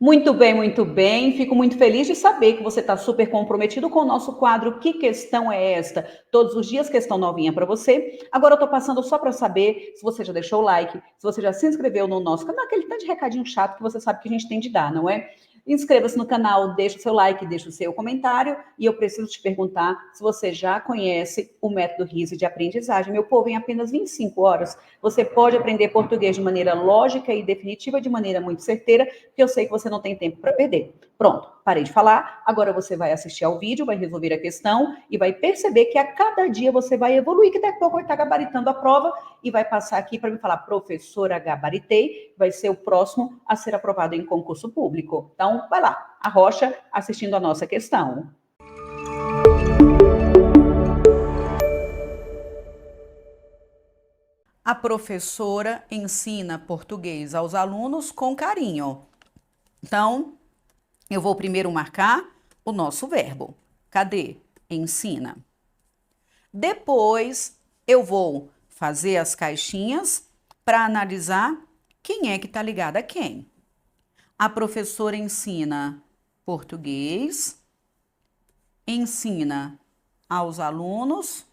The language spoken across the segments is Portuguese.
Muito bem, muito bem. Fico muito feliz de saber que você está super comprometido com o nosso quadro Que Questão é Esta? Todos os dias, questão novinha para você. Agora eu estou passando só para saber se você já deixou o like, se você já se inscreveu no nosso canal, aquele tanto de recadinho chato que você sabe que a gente tem de dar, não é? Inscreva-se no canal, deixa o seu like, deixa o seu comentário. E eu preciso te perguntar se você já conhece o método RISE de aprendizagem. Meu povo, em apenas 25 horas, você pode aprender português de maneira lógica e definitiva, de maneira muito certeira, porque eu sei que você não tem tempo para perder. Pronto, parei de falar. Agora você vai assistir ao vídeo, vai resolver a questão e vai perceber que a cada dia você vai evoluir, que daqui a pouco vai estar gabaritando a prova e vai passar aqui para me falar, professora, gabaritei, vai ser o próximo a ser aprovado em concurso público. Então, vai lá, arrocha assistindo a nossa questão. A professora ensina português aos alunos com carinho. Então, eu vou primeiro marcar o nosso verbo. Cadê? Ensina. Depois, eu vou fazer as caixinhas para analisar quem é que está ligado a quem. A professora ensina português, ensina aos alunos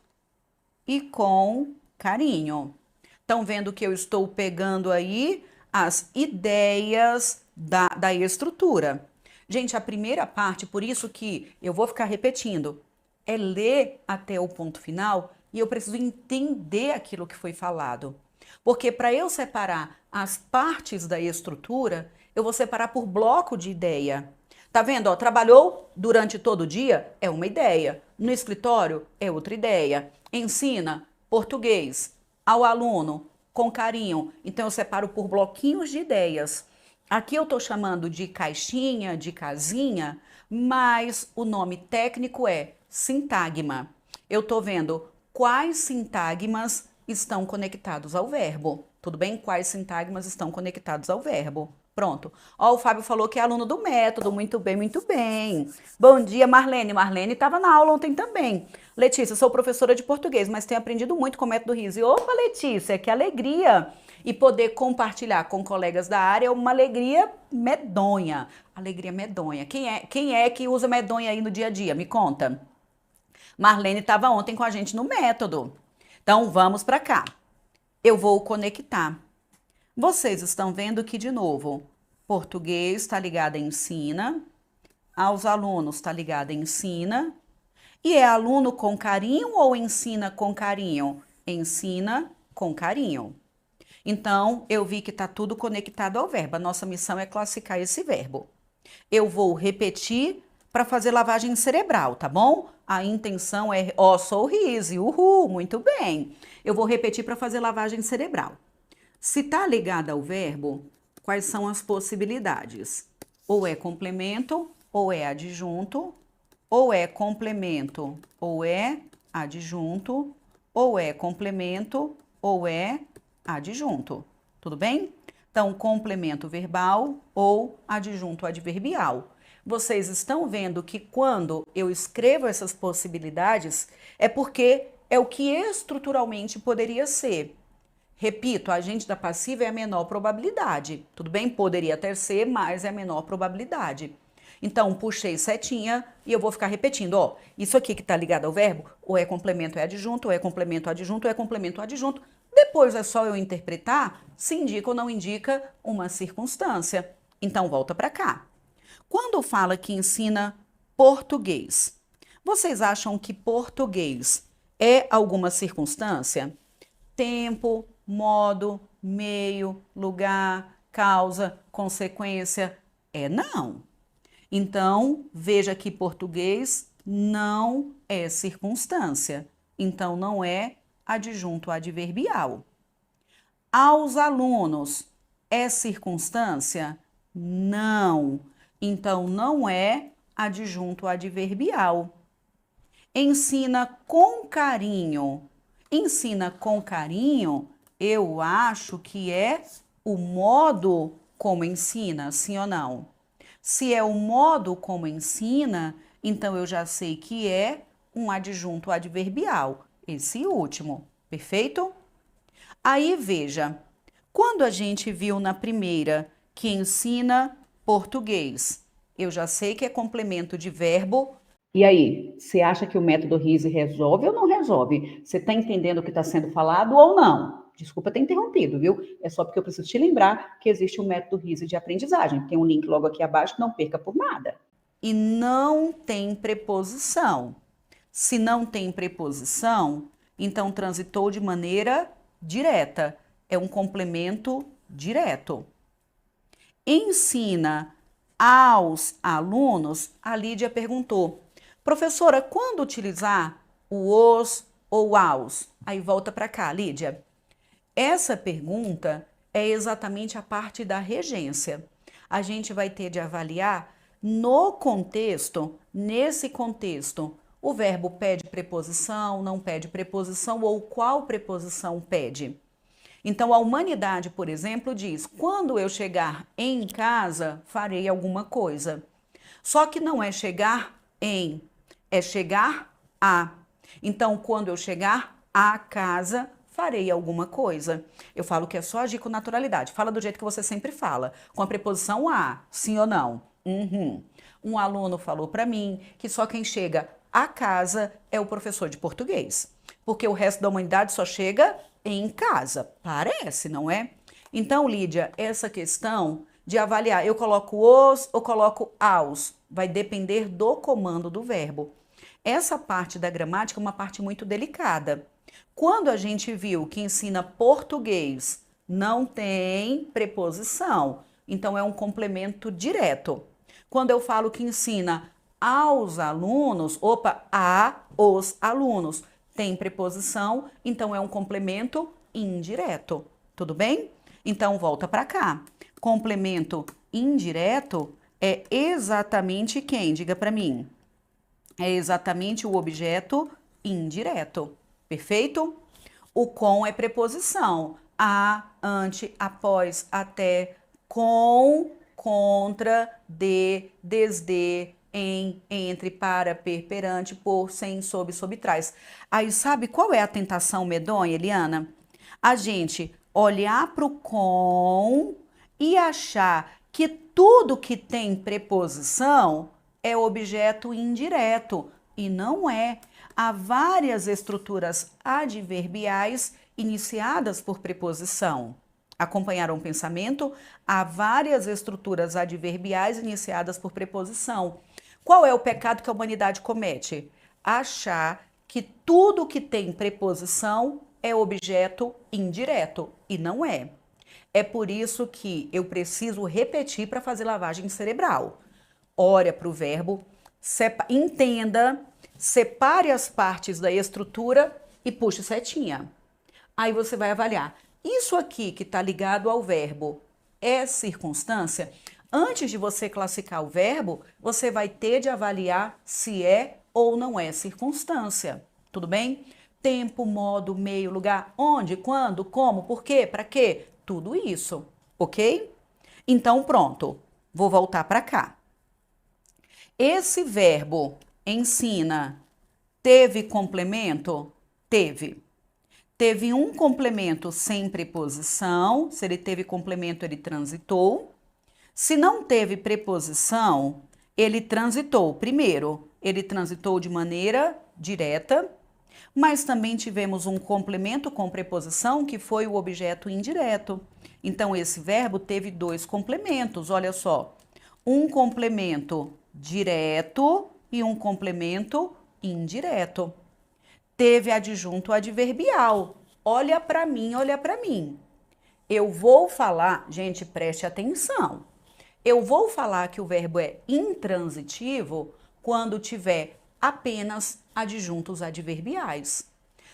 e com carinho. Estão vendo que eu estou pegando aí as ideias da estrutura. Gente, a primeira parte, por isso que eu vou ficar repetindo, é ler até o ponto final e eu preciso entender aquilo que foi falado. Porque para eu separar as partes da estrutura, eu vou separar por bloco de ideia. Tá vendo? Ó, trabalhou durante todo o dia? É uma ideia. No escritório? É outra ideia. Ensina português ao aluno com carinho. Então eu separo por bloquinhos de ideias. Aqui eu estou chamando de caixinha, de casinha, mas o nome técnico é sintagma. Eu estou vendo quais sintagmas estão conectados ao verbo. Tudo bem? Quais sintagmas estão conectados ao verbo? Pronto. Ó, o Fábio falou que é aluno do método. Muito bem, muito bem. Bom dia, Marlene. Marlene estava na aula ontem também. Letícia, sou professora de português, mas tenho aprendido muito com o método RISE. Opa, Letícia, que alegria! E poder compartilhar com colegas da área é uma alegria medonha. Alegria medonha. Quem é que usa medonha aí no dia a dia? Me conta. Marlene estava ontem com a gente no método. Então, vamos para cá. Eu vou conectar. Vocês estão vendo que, de novo, português está ligado a ensina, aos alunos está ligado a ensina, e é aluno com carinho ou ensina com carinho? Ensina com carinho. Então, eu vi que está tudo conectado ao verbo. A nossa missão é classificar esse verbo. Eu vou repetir para fazer lavagem cerebral, tá bom? A intenção é, ó, sorriso, uhul, muito bem. Eu vou repetir para fazer lavagem cerebral. Se está ligado ao verbo, quais são as possibilidades? Ou é complemento, ou é adjunto, ou é complemento, ou é adjunto, ou é complemento, ou é adjunto. Tudo bem? Então, complemento verbal ou adjunto adverbial. Vocês estão vendo que quando eu escrevo essas possibilidades, é porque é o que estruturalmente poderia ser. Repito, a agente da passiva é a menor probabilidade. Tudo bem? Poderia até ser, mas é a menor probabilidade. Então, puxei setinha e eu vou ficar repetindo, ó, isso aqui que está ligado ao verbo, ou é complemento, é adjunto, ou é complemento, adjunto, ou é complemento, adjunto. Depois é só eu interpretar se indica ou não indica uma circunstância. Então, volta para cá. Quando fala que ensina português, vocês acham que português é alguma circunstância? Tempo, modo, meio, lugar, causa, consequência? É não. Então, veja que português não é circunstância. Então, não é adjunto adverbial. Aos alunos, é circunstância? Não. Então, não é adjunto adverbial. Ensina com carinho. Ensina com carinho, eu acho que é o modo como ensina, sim ou não? Se é o modo como ensina, então eu já sei que é um adjunto adverbial, esse último, perfeito? Aí veja, quando a gente viu na primeira que ensina português. Eu já sei que é complemento de verbo. E aí, você acha que o método RISE resolve ou não resolve? Você está entendendo o que está sendo falado ou não? Desculpa ter interrompido, viu? É só porque eu preciso te lembrar que existe o método RISE de aprendizagem. Tem um link logo aqui abaixo, não perca por nada. E não tem preposição. Se não tem preposição, então transitou de maneira direta. É um complemento direto. Ensina aos alunos, a Lídia perguntou, professora, quando utilizar o os ou aos? Aí volta para cá, Lídia. Essa pergunta é exatamente a parte da regência. A gente vai ter de avaliar no contexto, nesse contexto, o verbo pede preposição, não pede preposição ou qual preposição pede. Então, a humanidade, por exemplo, diz: quando eu chegar em casa, farei alguma coisa. Só que não é chegar em, é chegar a. Então, quando eu chegar à casa, farei alguma coisa. Eu falo que é só agir com naturalidade. Fala do jeito que você sempre fala, com a preposição a, sim ou não. Uhum. Um aluno falou para mim que só quem chega à casa é o professor de português, porque o resto da humanidade só chega em casa. Parece, não é? Então, Lídia, essa questão de avaliar, eu coloco os ou coloco aos, vai depender do comando do verbo. Essa parte da gramática é uma parte muito delicada. Quando a gente viu que ensina português, não tem preposição, então é um complemento direto. Quando eu falo que ensina aos alunos, a os alunos, tem preposição, então é um complemento indireto. Tudo bem? Então volta para cá. Complemento indireto é exatamente quem? Diga para mim. É exatamente o objeto indireto. Perfeito? O com é preposição. A, ante, após, até, com, contra, de, desde, em, entre, para, per, perante, por, sem, sob, sob, trás. Aí sabe qual é a tentação medonha, Eliana? A gente olhar para o com e achar que tudo que tem preposição é objeto indireto. E não é. Há várias estruturas adverbiais iniciadas por preposição. Acompanharam o pensamento? Há várias estruturas adverbiais iniciadas por preposição. Qual é o pecado que a humanidade comete? Achar que tudo que tem preposição é objeto indireto, e não é. É por isso que eu preciso repetir para fazer lavagem cerebral. Olha para o verbo, entenda, separe as partes da estrutura e puxe setinha. Aí você vai avaliar. Isso aqui que está ligado ao verbo é circunstância? Antes de você classificar o verbo, você vai ter de avaliar se é ou não é circunstância. Tudo bem? Tempo, modo, meio, lugar, onde, quando, como, por quê, para quê? Tudo isso, ok? Então, pronto. Vou voltar para cá. Esse verbo ensina teve complemento? Teve. Teve um complemento sem preposição. Se ele teve complemento, ele transitou. Se não teve preposição, ele transitou. Primeiro, ele transitou de maneira direta, mas também tivemos um complemento com preposição que foi o objeto indireto. Então, esse verbo teve dois complementos, olha só. Um complemento direto e um complemento indireto. Teve adjunto adverbial. Olha para mim, olha para mim. Eu vou falar, gente, preste atenção. Eu vou falar que o verbo é intransitivo quando tiver apenas adjuntos adverbiais.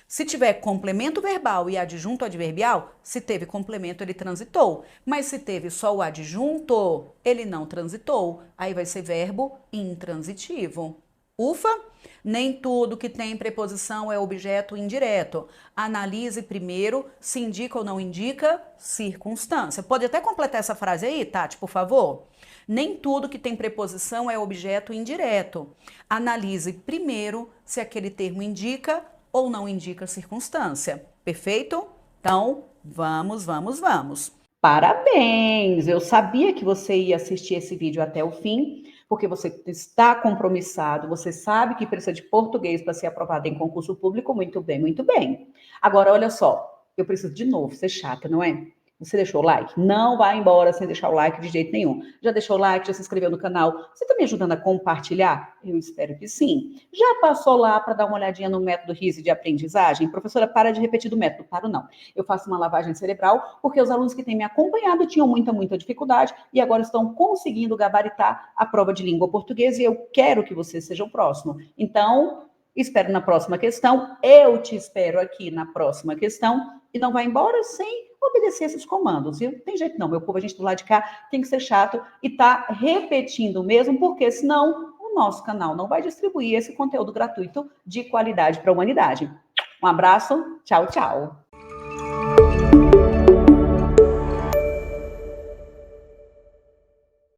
Se tiver complemento verbal e adjunto adverbial, se teve complemento, ele transitou. Mas se teve só o adjunto, ele não transitou. Aí vai ser verbo intransitivo. Ufa! Nem tudo que tem preposição é objeto indireto. Analise primeiro se indica ou não indica circunstância. Pode até completar essa frase aí, Tati, por favor? Nem tudo que tem preposição é objeto indireto. Analise primeiro se aquele termo indica ou não indica circunstância. Perfeito? Então, vamos. Parabéns! Eu sabia que você ia assistir esse vídeo até o fim, porque você está compromissado, você sabe que precisa de português para ser aprovado em concurso público. Muito bem, muito bem. Agora, olha só, eu preciso de novo ser chata, não é? Você deixou o like? Não vai embora sem deixar o like de jeito nenhum. Já deixou o like? Já se inscreveu no canal? Você está me ajudando a compartilhar? Eu espero que sim. Já passou lá para dar uma olhadinha no método RISE de aprendizagem? Professora, para de repetir do método. Paro não. Eu faço uma lavagem cerebral porque os alunos que têm me acompanhado tinham muita dificuldade e agora estão conseguindo gabaritar a prova de língua portuguesa e eu quero que você seja o próximo. Então, espero na próxima questão. Eu te espero aqui na próxima questão e não vai embora sem obedecer esses comandos, viu? Tem jeito não, meu povo, a gente do lado de cá tem que ser chato e tá repetindo mesmo, porque senão o nosso canal não vai distribuir esse conteúdo gratuito de qualidade para a humanidade. Um abraço, tchau, tchau.